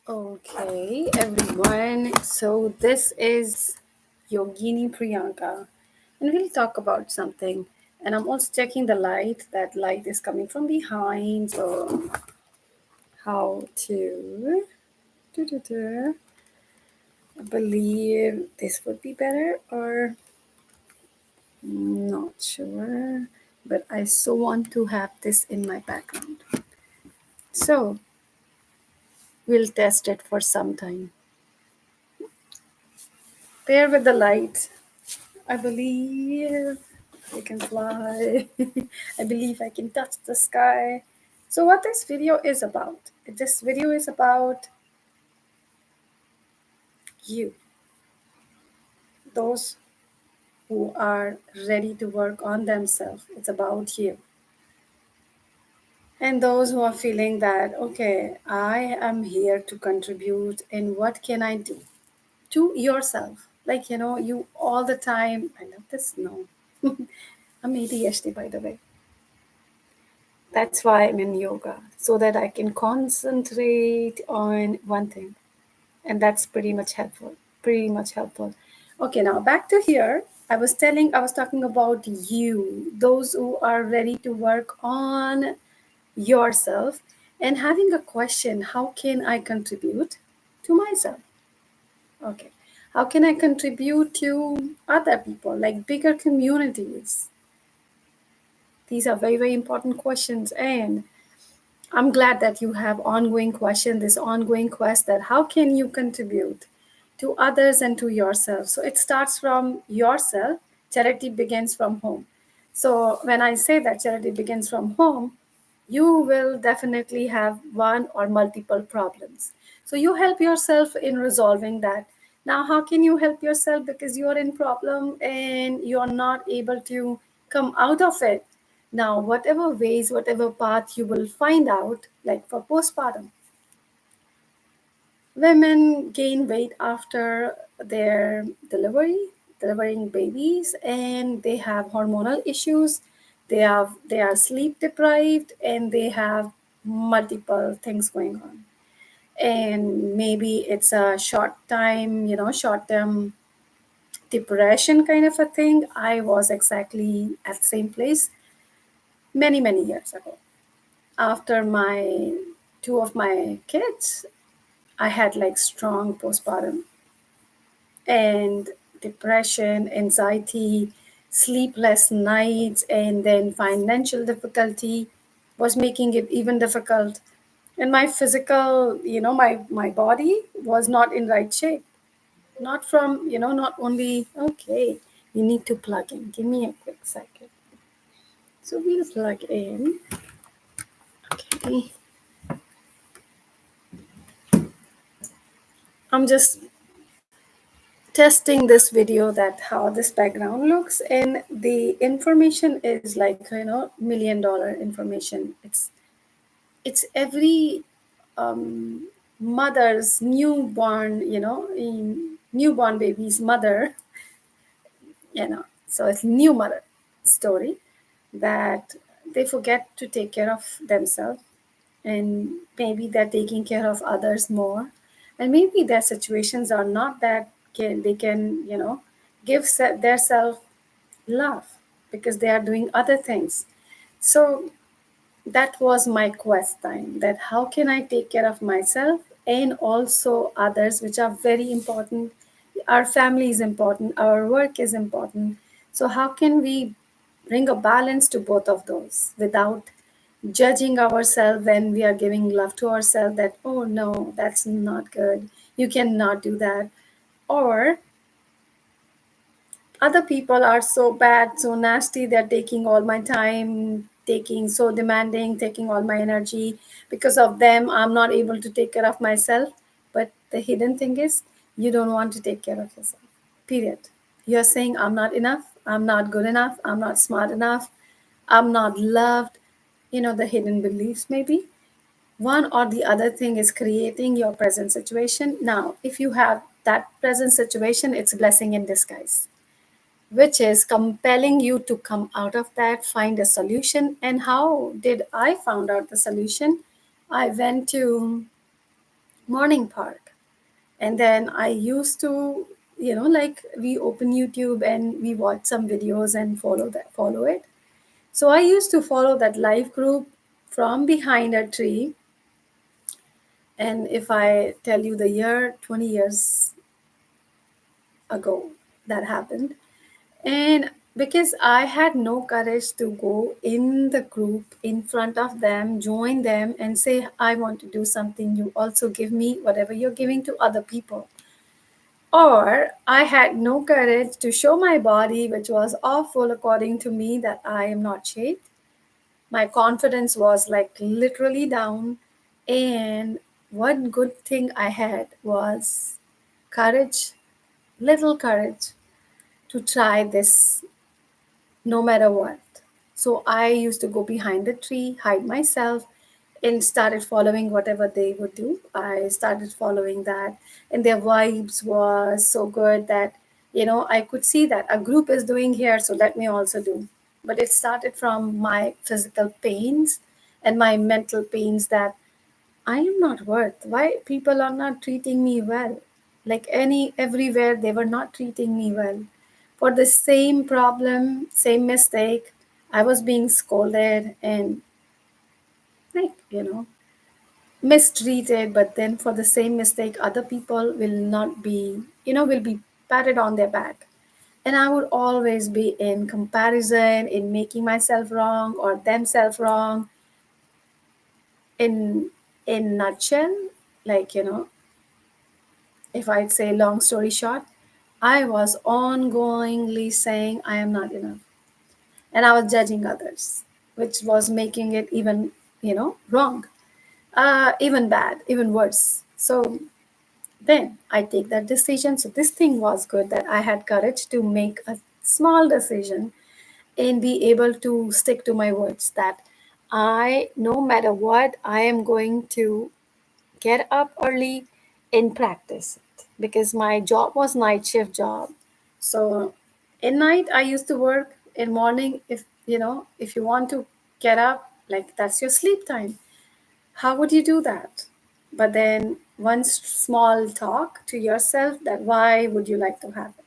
Okay, everyone. So this is Yogini Priyanka, and we'll talk about something. And I'm also checking the light. That light is coming from behind. So how to? I believe this would be better, or not sure. But I so want to have this in my background. So we'll test it for some time. There with the light. I believe I can fly. I believe I can touch the sky. So, what this video is about? This video is about you, those who are ready to work on themselves. It's about you. And those who are feeling that, okay, I am here to contribute, and what can I do to yourself? Like, you all the time. I love this. No. I'm ADHD, by the way. That's why I'm in yoga, so that I can concentrate on one thing. And that's pretty much helpful. Pretty much helpful. Okay, now back to here. I was talking about you, those who are ready to work on yourself and having a question, how can I contribute to myself? Okay. How can I contribute to other people, like bigger communities? These are very, very important questions. And I'm glad that you have ongoing question, this ongoing quest that how can you contribute to others and to yourself. So it starts from yourself. Charity begins from home. So when I say that charity begins from home, you will definitely have one or multiple problems. So you help yourself in resolving that. Now, how can you help yourself? Because you are in problem and you are not able to come out of it. Now, whatever ways, whatever path you will find out, like for postpartum, women gain weight after their delivering babies, and they have hormonal issues. They are sleep deprived, and they have multiple things going on. And maybe it's a short term depression kind of a thing. I was exactly at the same place many years ago. After my two of my kids, I had like strong postpartum and depression, anxiety, sleepless nights, and then financial difficulty was making it even difficult. And my physical, my body was not in right shape. Not from, not only, okay, you need to plug in. Give me a quick second. So we'll plug in. Okay. I'm just testing this video that how this background looks, and the information is like $1 million information. It's every mother's newborn, newborn baby's mother, so it's new mother story that they forget to take care of themselves, and maybe they're taking care of others more, and maybe their situations are not that they can give their self love because they are doing other things. So that was my quest time, that how can I take care of myself and also others, which are very important. Our family is important, our work is important. So how can we bring a balance to both of those without judging ourselves when we are giving love to ourselves, that oh no, that's not good, you cannot do that, or other people are so bad, so nasty, they're taking all my time, taking so demanding, taking all my energy. Because of them, I'm not able to take care of myself. But the hidden thing is, you don't want to take care of yourself. Period. You're saying, I'm not enough, I'm not good enough, I'm not smart enough, I'm not loved. The hidden beliefs, maybe. One or the other thing is creating your present situation. Now, if you have that present situation, it's a blessing in disguise, which is compelling you to come out of that, find a solution. And how did I found out the solution? I went to morning park. And then I used to, like we open YouTube and we watch some videos and follow it. So I used to follow that live group from behind a tree. And if I tell you the year, 20 years ago, that happened. And because I had no courage to go in the group in front of them, join them, and say, I want to do something, you also give me whatever you're giving to other people. Or I had no courage to show my body, which was awful according to me, that I am not shaped. My confidence was like literally down. And one good thing I had was courage, little courage to try this no matter what. So I used to go behind the tree, hide myself, and started following whatever they would do. I started following that, and their vibes was so good that I could see that a group is doing here, so let me also do. But it started from my physical pains and my mental pains that I am not worth. Why people are not treating me well? Like everywhere they were not treating me well. For the same problem, same mistake, I was being scolded and like, mistreated, but then for the same mistake other people will not be, will be patted on their back. And I would always be in comparison, in making myself wrong or themselves wrong. In nutshell, like, if I'd say long story short, I was ongoingly saying I am not enough. And I was judging others, which was making it even, wrong, even bad, even worse. So then I take that decision. So this thing was good that I had courage to make a small decision and be able to stick to my words that no matter what, I am going to get up early and practice it because my job was night shift job. So in night I used to work, in morning if you want to get up, like that's your sleep time. How would you do that? But then one small talk to yourself that why would you like to have it?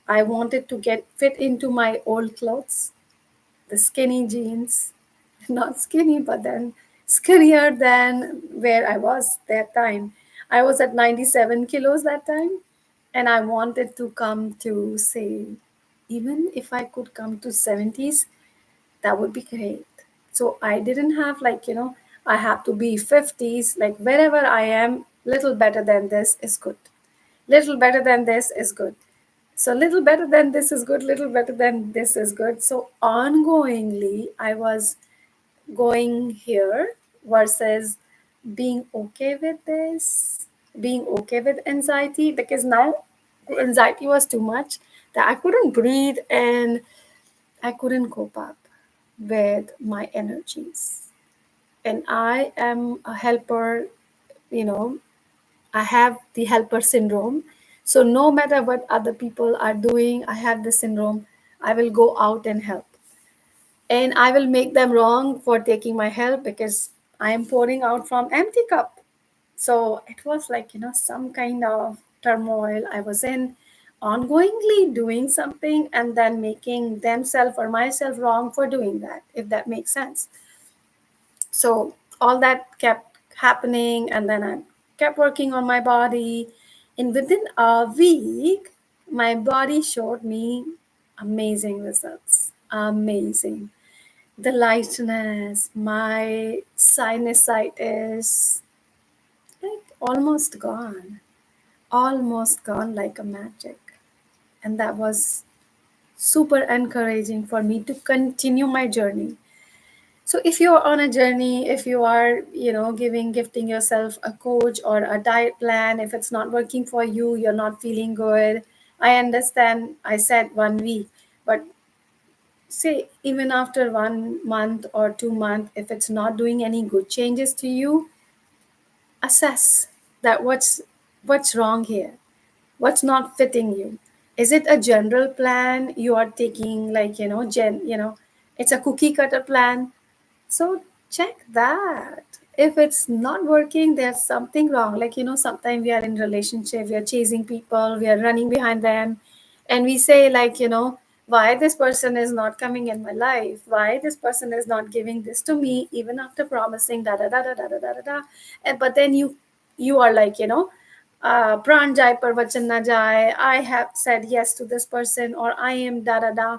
I wanted to get fit into my old clothes, the skinny jeans, not skinny, but then skinnier than where I was that time. I was at 97 kilos that time, and I wanted to come to say, even if I could come to 70s, that would be great. So I didn't have like, I have to be 50s, like wherever I am, little better than this is good. Little better than this is good. So little better than this is good, little better than this is good. So ongoingly, I was going here versus being okay with this, being okay with anxiety, because now the anxiety was too much that I couldn't breathe and I couldn't cope up with my energies. And I am a helper, you know, I have the helper syndrome. So no matter what other people are doing, I have the syndrome. I will go out and help. And I will make them wrong for taking my help because I am pouring out from empty cup. So it was like, some kind of turmoil I was in, ongoingly doing something and then making themselves or myself wrong for doing that, if that makes sense. So all that kept happening, and then I kept working on my body. And within a week, my body showed me amazing results. Amazing. The lightness, my sinusitis, like almost gone like a magic. And that was super encouraging for me to continue my journey. So if you're on a journey, if you are, gifting yourself a coach or a diet plan, if it's not working for you, you're not feeling good. I understand I said 1 week, but say even after 1 month or 2 months, if it's not doing any good changes to you, assess that what's wrong here, what's not fitting you. Is it a general plan you are taking, like, it's a cookie cutter plan? So check that. If it's not working, there's something wrong. Like, sometimes we are in relationship, we are chasing people, we are running behind them, and we say, like, why this person is not coming in my life, why this person is not giving this to me even after promising da da da da da da da da da. And but then you are like, pran jai par vachan na jai, I have said yes to this person, or I am da da da.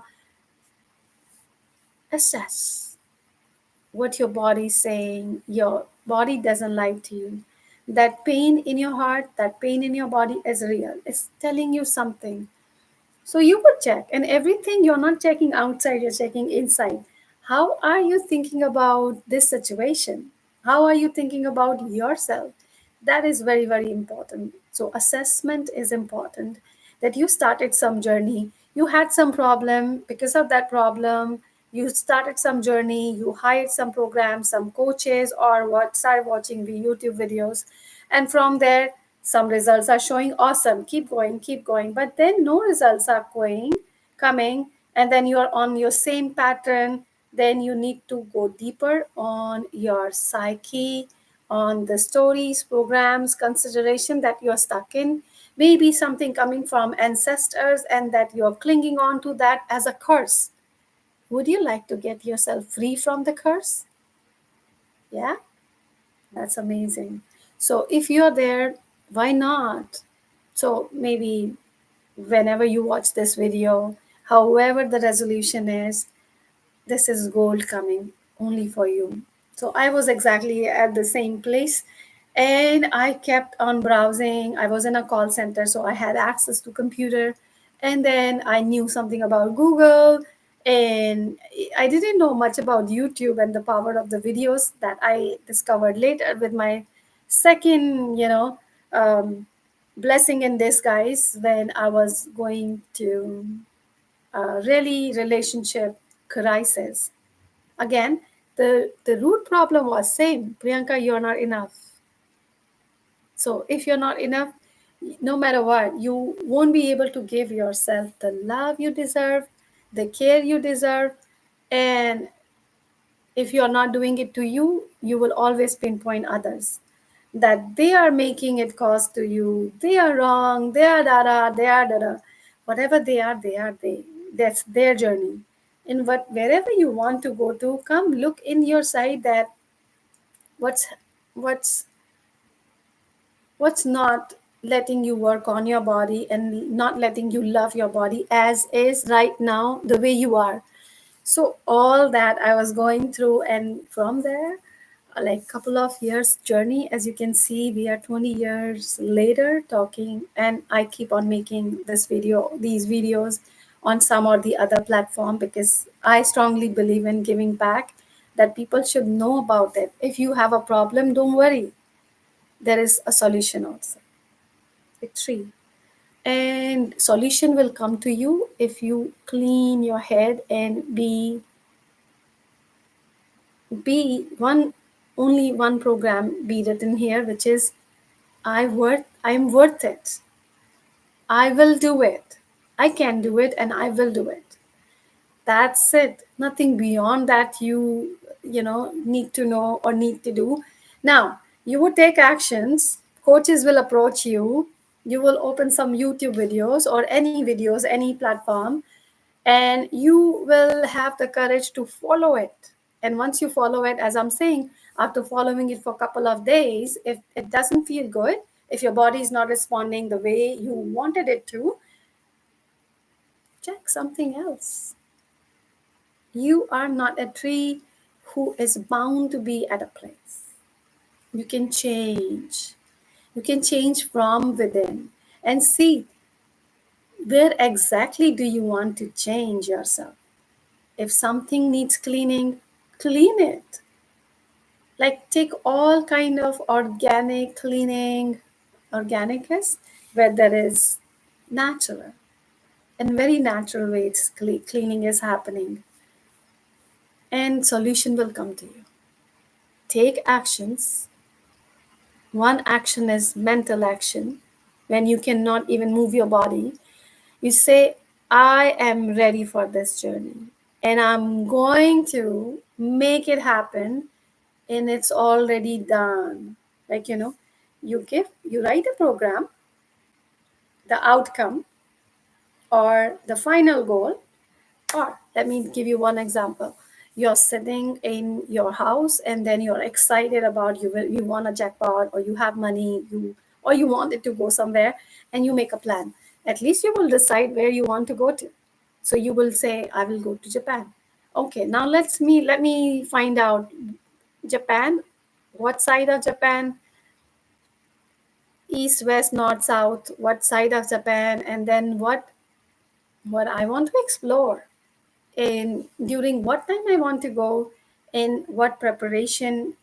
Assess what your body is saying. Your body doesn't lie to you. That pain in your heart, that pain in your body is real. It's telling you something. So you would check, and everything you're not checking outside, you're checking inside. How are you thinking about this situation? How are you thinking about yourself? That is very, very important. So assessment is important. That you started some journey, you had some problem, because of that problem, you started some journey, you hired some programs, some coaches, or what, started watching the YouTube videos, and from there some results are showing. Awesome, keep going, keep going. But then no results are coming, and then you are on your same pattern. Then you need to go deeper on your psyche, on the stories, programs, consideration that you're stuck in. Maybe something coming from ancestors, and that you're clinging on to that as a curse. Would you like to get yourself free from the curse? Yeah, that's amazing. So if you're there, why not? So maybe whenever you watch this video, however the resolution is, this is gold coming only for you. So I was exactly at the same place, and I kept on browsing. I was in a call center, so I had access to computer, and then I knew something about Google, and I didn't know much about YouTube and the power of the videos that I discovered later with my second, blessing in disguise, when I was going to really relationship crisis. Again, the root problem was same. Priyanka, you're not enough. So if you're not enough, no matter what, you won't be able to give yourself the love you deserve, the care you deserve. And if you're not doing it to you, you will always pinpoint others that they are making it cost to you. They are wrong. They are da da. They are da da. Whatever they are, they are they. That's their journey. And wherever you want to go to, come look in your side, that what's what's what's not letting you work on your body, and not letting you love your body as is right now, the way you are. So all that I was going through, and from there, like couple of years journey, as you can see, we are 20 years later talking, and I keep on making these videos on some or the other platform, because I strongly believe in giving back, that people should know about it. If you have a problem, don't worry, there is a solution also. Victory. And solution will come to you if you clean your head, and be one, only one program be written here, which is, I'm worth it. I will do it. I can do it, and I will do it. That's it. Nothing beyond that you need to know or need to do. Now, you would take actions, coaches will approach you, you will open some YouTube videos or any videos, any platform, and you will have the courage to follow it. And once you follow it, as I'm saying, after following it for a couple of days, if it doesn't feel good, if your body is not responding the way you wanted it to, check something else. You are not a tree who is bound to be at a place. You can change. You can change from within, and see, where exactly do you want to change yourself. If something needs cleaning, clean it. Like, take all kind of organic cleaning. Organic is where there is natural, and very natural ways cleaning is happening, and solution will come to you. Take actions. One action is mental action. When you cannot even move your body, you say, I am ready for this journey, and I'm going to make it happen and it's already done. Like, you write a program, the outcome or the final goal. Or let me give you one example. You're sitting in your house and then you're excited about you won a jackpot, or you have money, or you wanted to go somewhere, and you make a plan. At least you will decide where you want to go to. So you will say, I will go to Japan. Okay, now let me find out Japan. What side of Japan? East, west, north, south. What side of Japan? And then what I want to explore, and during what time I want to go, and what preparation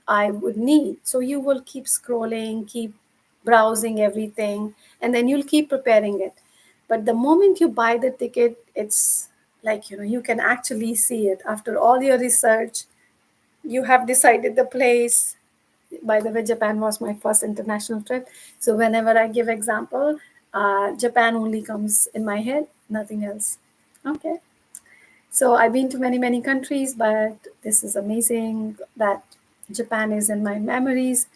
I would need. So you will keep scrolling, keep browsing everything, and then you'll keep preparing it. But the moment you buy the ticket, it's like, you can actually see it. After all your research, you have decided the place. By the way, Japan was my first international trip. So whenever I give example, Japan only comes in my head, nothing else. Okay. So I've been to many, many countries, but this is amazing that Japan is in my memories.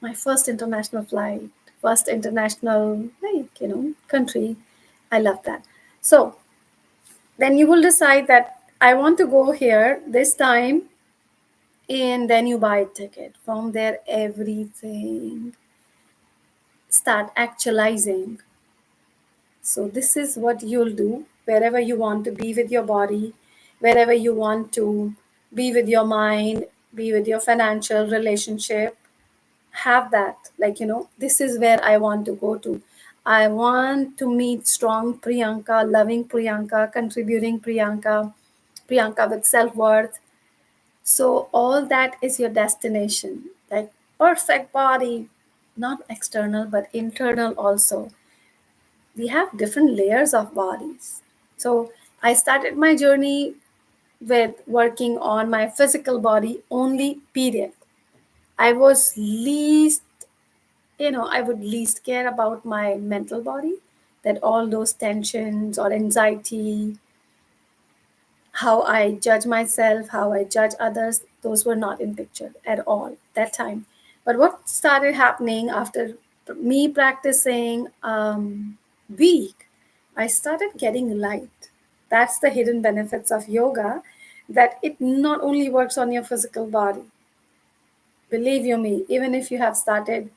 My first international flight, first international, like, country. I love that. So then you will decide that I want to go here this time, and then you buy a ticket. From there, everything start actualizing. So this is what you'll do wherever you want to be with your body, wherever you want to be with your mind, be with your financial relationship. Have that. Like, this is where I want to go to. I want to meet strong Priyanka, loving Priyanka, contributing Priyanka, Priyanka with self worth. So all that is your destination. Like perfect body, not external, but internal also. We have different layers of bodies. So I started my journey with working on my physical body only, period. I was least, I would least care about my mental body, that all those tensions or anxiety, how I judge myself, how I judge others, those were not in picture at all that time. But what started happening after me practicing week, I started getting light. That's the hidden benefits of yoga, that it not only works on your physical body. Believe you me, even if you have started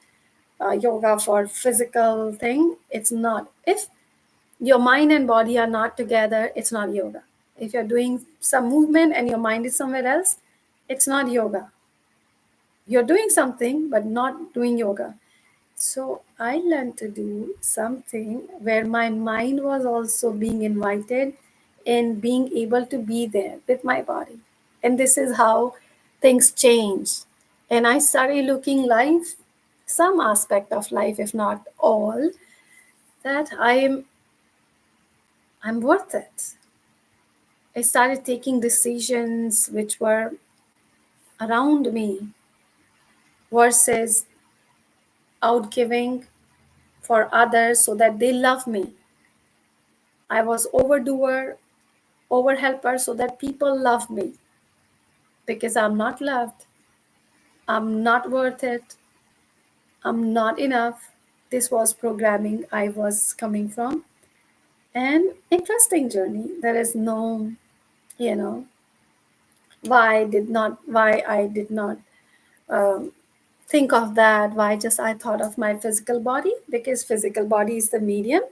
yoga for physical thing, it's not. If your mind and body are not together, it's not yoga. If you're doing some movement and your mind is somewhere else, it's not yoga. You're doing something but not doing yoga. So I learned to do something where my mind was also being invited and being able to be there with my body. And this is how things change. And I started looking life, some aspect of life, if not all, that I'm worth it. I started taking decisions which were around me versus outgiving for others so that they love me. I was overdoer, overhelper so that people love me, because I'm not loved, I'm not worth it, I'm not enough. This was programming I was coming from. And interesting journey. There is no, you know, why I did not um, think of that, why just I thought of my physical body, because physical body is the medium.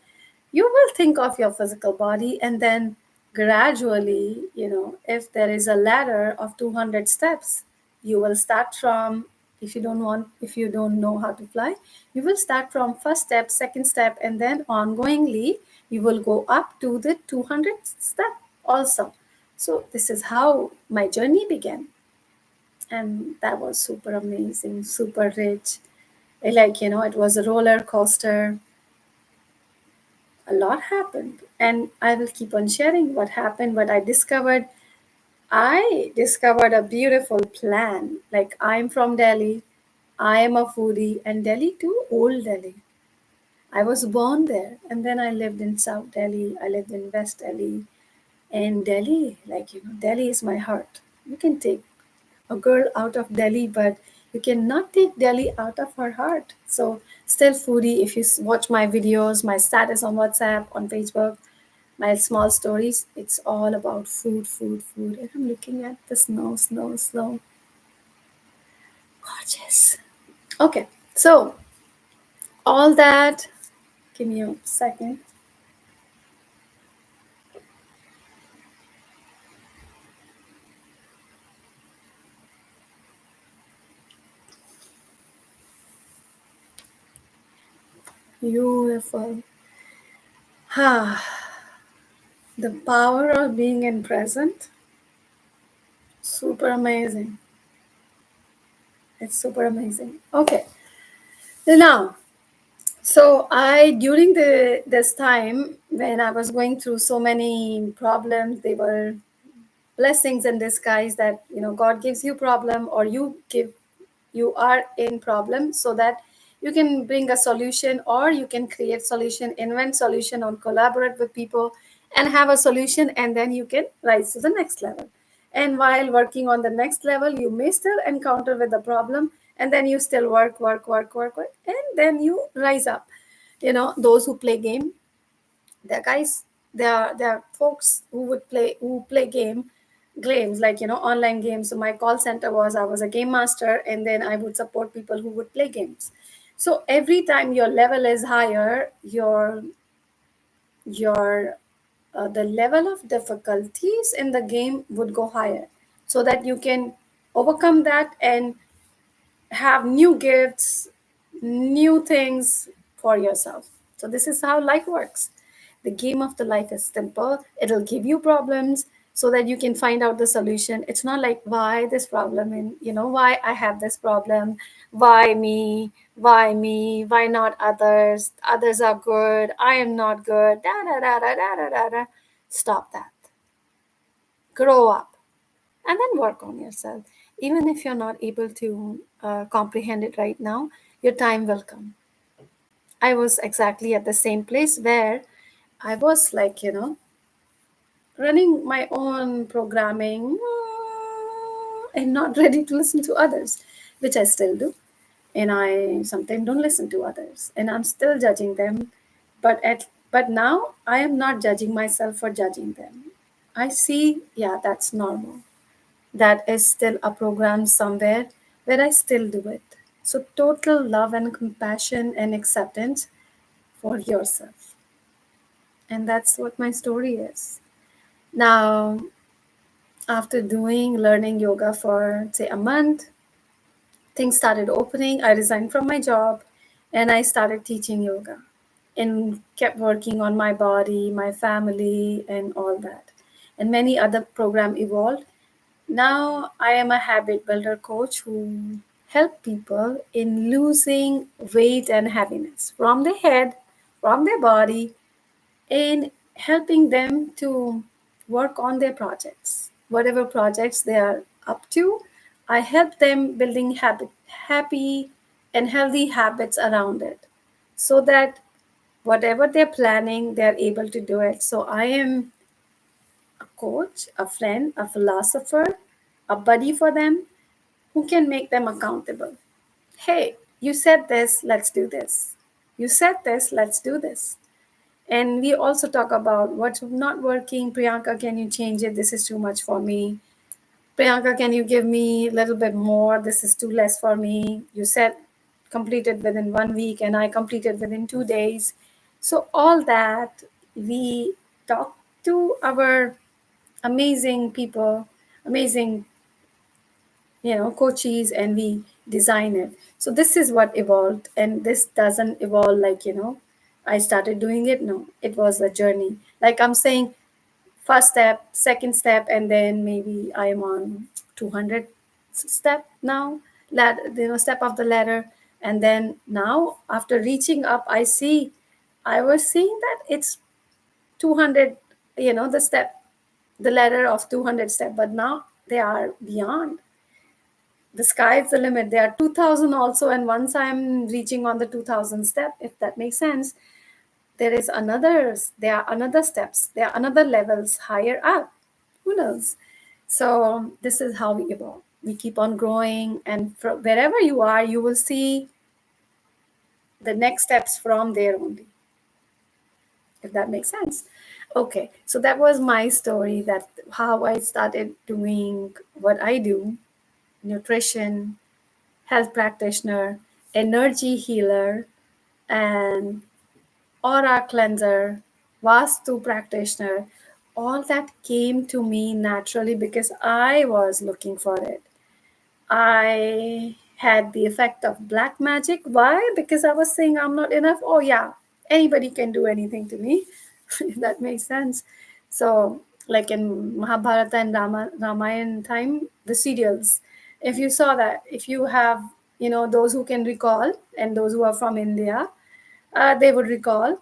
You will think of your physical body, and then gradually, if there is a ladder of 200 steps, you will start from, if you don't know how to fly, you will start from first step, second step, and then ongoingly you will go up to the 200th step also. So this is how my journey began, and that was super amazing, super rich. Like, it was a roller coaster. A lot happened, and I will keep on sharing what happened, what I discovered. I discovered a beautiful plan. Like, I'm from Delhi, I am a foodie, and Delhi too, old Delhi. I was born there, and then I lived in South Delhi, I lived in West Delhi, and Delhi, like, Delhi is my heart. You can take a girl out of Delhi, but you cannot take Delhi out of her heart. So, still foodie. If you watch my videos, my status on WhatsApp, on Facebook, my small stories, it's all about food, food, food. And I'm looking at the snow, snow, snow. Gorgeous. Okay, so all that. Give me a second. Beautiful. Ah, the power of being in present. Super amazing. It's super amazing. Okay. Now, so I during the this time when I was going through so many problems, they were blessings in disguise that God gives you problem or you are in problem so that you can bring a solution or you can create solution, invent solution, or collaborate with people and have a solution, and then you can rise to the next level. And while working on the next level, you may still encounter with the problem, and then you still work, and then you rise up. Those who play game, there are guys, there are folks who play games like online games. So my call center was, I was a game master, and then I would support people who would play games. So every time your level is higher, your the level of difficulties in the game would go higher, so that you can overcome that and have new gifts, new things for yourself. So this is how life works. The game of the life is simple. It'll give you problems so that you can find out the solution. It's not like why this problem and why I have this problem, why me, why not others? Others are good, I am not good. Da da da da da da da. Da. Stop that. Grow up and then work on yourself. Even if you're not able to comprehend it right now, your time will come. I was exactly at the same place where I was like, running my own programming and not ready to listen to others, which I still do. And I sometimes don't listen to others, and I'm still judging them. But now I am not judging myself for judging them. I see, yeah, that's normal. That is still a program somewhere where I still do it. So, total love and compassion and acceptance for yourself. And that's what my story is. Now, after learning yoga for, say, a month, things started opening. I resigned from my job and I started teaching yoga and kept working on my body, my family, and all that. And many other program evolved. Now I am a habit builder coach who help people in losing weight and heaviness from their head, from their body, and helping them to work on their projects. Whatever projects they are up to, I help them building happy and healthy habits around it so that whatever they're planning, they're able to do it. So I am a coach, a friend, a philosopher, a buddy for them who can make them accountable. Hey, you said this, let's do this. You said this, let's do this. And we also talk about what's not working. Priyanka, can you change it? This is too much for me. Priyanka, can you give me a little bit more? This is too less for me. You said completed within 1 week, and I completed within 2 days. So, all that we talk to our amazing people, amazing coaches, and we design it. So this is what evolved, and this doesn't evolve like I started doing it. No, it was a journey. Like I'm saying, first step, second step, and then maybe I'm on 200 step now, step of the ladder. And then now after reaching up, I was seeing that it's 200, the step, the ladder of 200 step, but now they are beyond. The sky is the limit. There are 2000 also, and once I'm reaching on the 2000 step, if that makes sense, there are another steps, there are another levels higher up. Who knows? So this is how we evolve. We keep on growing, and from wherever you are, you will see the next steps from there only, if that makes sense. Okay, so that was my story, that how I started doing what I do: nutrition, health practitioner, energy healer, and aura cleanser, vastu practitioner. All that came to me naturally because I was looking for it. I had the effect of black magic. Why? Because I was saying I'm not enough. Oh, yeah, anybody can do anything to me. If that makes sense. So, like in Mahabharata and Ramayana time, the serials, if you saw that, if you have, those who can recall and those who are from India, they would recall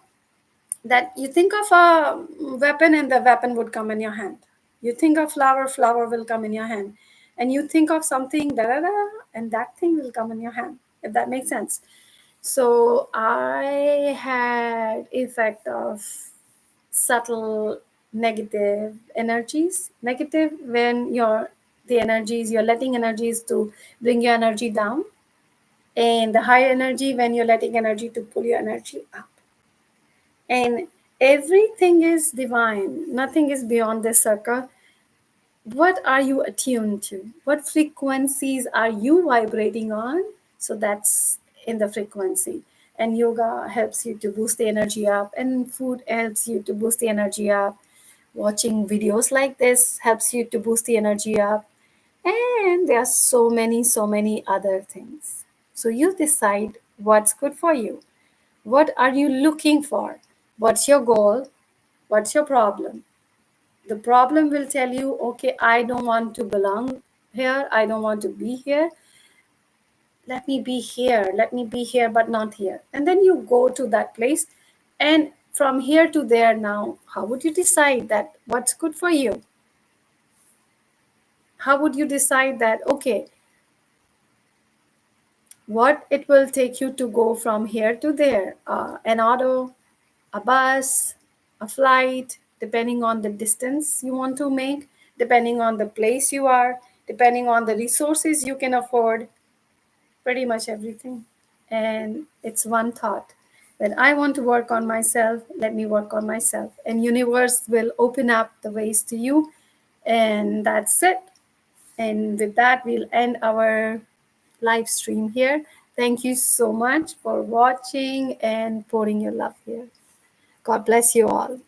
that you think of a weapon and the weapon would come in your hand. You think of flower, flower will come in your hand. And you think of something, da da da, and that thing will come in your hand, if that makes sense. So I had effect of subtle negative energies. Negative when you're letting energies to bring your energy down, and the high energy when you're letting energy to pull your energy up. And everything is divine, nothing is beyond this circle. What are you attuned to? What frequencies are you vibrating on? So that's in the frequency. And yoga helps you to boost the energy up, and food helps you to boost the energy up. Watching videos like this helps you to boost the energy up. And there are so many other things. So you decide what's good for you. What are you looking for? What's your goal? What's your problem? The problem will tell you, okay, I don't want to belong here. I don't want to be here. Let me be here. Let me be here, but not here. And then you go to that place. And from here to there now, how would you decide that what's good for you? How would you decide that, okay, what it will take you to go from here to there? An auto, a bus, a flight, depending on the distance you want to make, depending on the place you are, depending on the resources you can afford, pretty much everything. And it's one thought that I want to work on myself, let me work on myself. And universe will open up the ways to you. And that's it. And with that, we'll end our live stream here. Thank you so much for watching and pouring your love here. God bless you all.